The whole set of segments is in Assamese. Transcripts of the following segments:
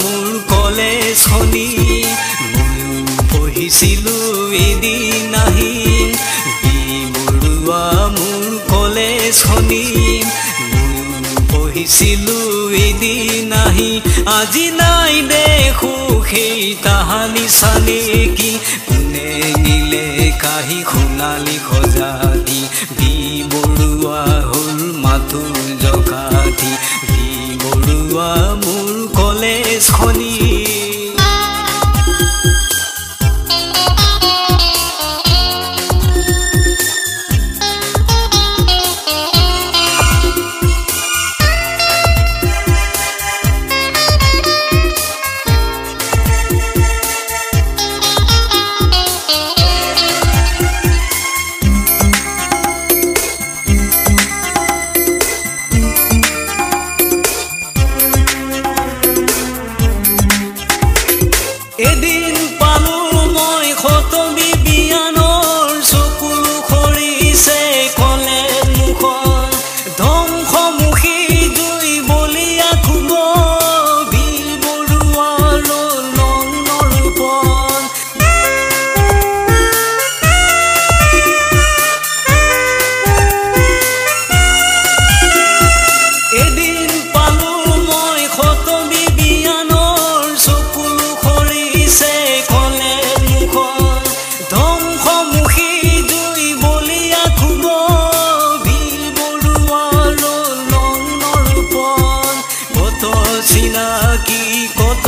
মোৰ কলেজখনি ময়ো পঢ়িছিলোঁ এদিন আহি বি বৰুৱা মোৰ কলেজখনি ময়ো পঢ়িছিলোঁ এদিন আহি আজি নাই দেখো সেই তাহানি চানে কি কোনে নিলে কাহি সোণালী সজাতি বি বৰুৱা হ'ল মাথোঁ জকাতি বি বৰুৱা মোৰ কলেজখনি এদিন পালো মই খতমি বিয়ানৰ চকুলো খৰিছে কলে মুখন ধ্বংসমুখী জুই বলিয়া খুব বি বৰুৱাৰ লনৰ ৰূপন এদিন পালো মই খতমি বিয়ানৰ চকুলো কলে মুখন ধ্বংসমুখী জুই বলিয়া খুব বি বৰুৱাৰ লনৰ ৰূপন কত চিনাকি কত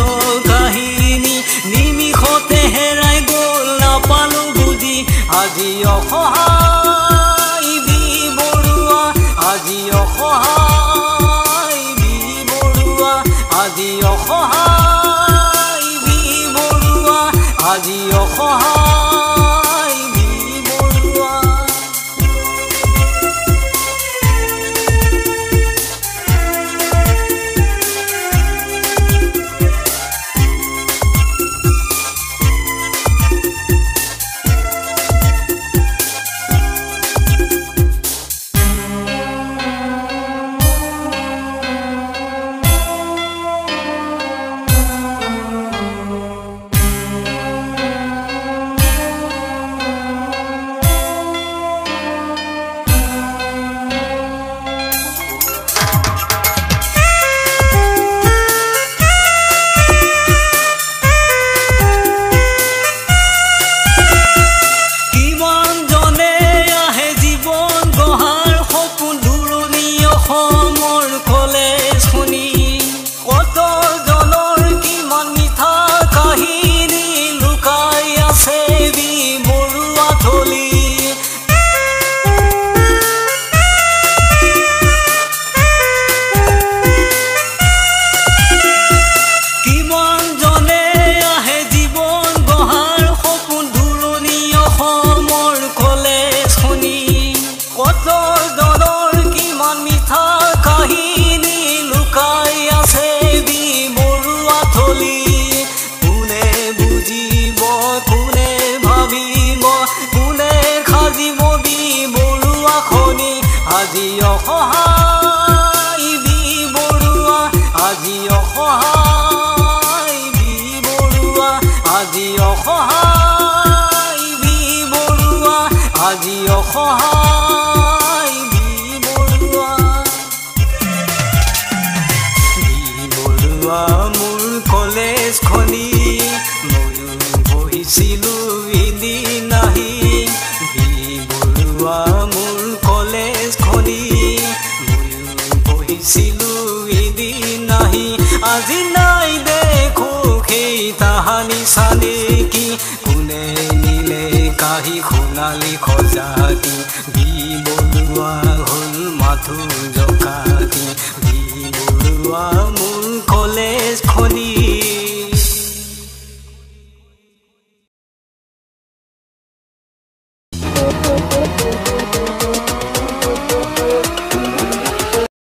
কাহিনী নিমিষতে হেৰাই গ'ল নাপালো বুজি আজি অসহায় বি বৰুৱা আজি অসহায় বি বৰুৱা আজি অসহায় আজি অসহায় বি বৰুৱা আজি অসহায় বি বৰুৱা আজি অসহায় বি বৰুৱা আজি অসহায় বি বৰুৱা আজি অসহায় বি বৰুৱা বি বৰুৱা মোৰ কলেজখনি ময়ো পঢ়িছিলোঁ এদিন আহি বি বৰুৱা মোৰ কলেজখনি ময়ো পঢ়িছিলোঁ এদিন আহি আজি নাই দেখো সেই তাহানি চানে কি কোনে নিলে কাহি সোণালী সজাতি বি বৰুৱা হ'ল মাথোঁ জকাতি বি বৰুৱা